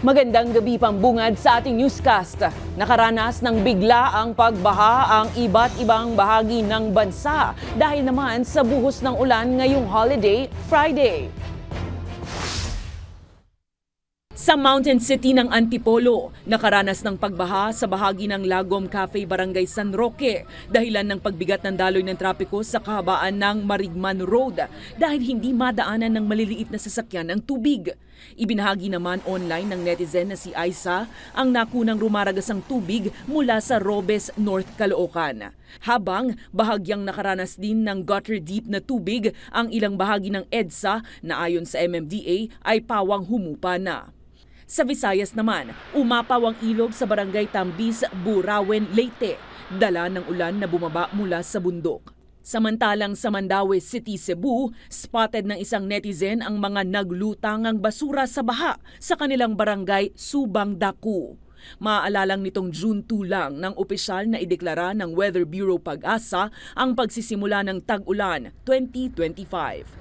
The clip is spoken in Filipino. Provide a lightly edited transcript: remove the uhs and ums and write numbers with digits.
Magandang gabi pambungad sa ating newscast. Nakaranas ng bigla ang pagbaha ang iba't ibang bahagi ng bansa dahil naman sa buhos ng ulan ngayong holiday Friday. Sa Mountain City ng Antipolo, nakaranas ng pagbaha sa bahagi ng Lagom Cafe, Barangay San Roque dahilan ng pagbigat ng daloy ng trapiko sa kahabaan ng Marigman Road dahil hindi madaanan ng maliliit na sasakyan ang tubig. Ibinahagi naman online ng netizen na si Aisa ang nakunang rumaragasang tubig mula sa Robes, North Caloocan. Habang bahagyang nakaranas din ng gutter deep na tubig ang ilang bahagi ng EDSA na ayon sa MMDA ay pawang humupa na. Sa Visayas naman, umapaw ang ilog sa Barangay Tambis, Burawen, Leyte, dala ng ulan na bumaba mula sa bundok. Samantalang sa Mandaue City, Cebu, spotted ng isang netizen ang mga naglutangang basura sa baha sa kanilang barangay Subang Daku. Maaalalang nitong June 2 lang ng opisyal na ideklara ng Weather Bureau Pag-asa ang pagsisimula ng tag-ulan 2025.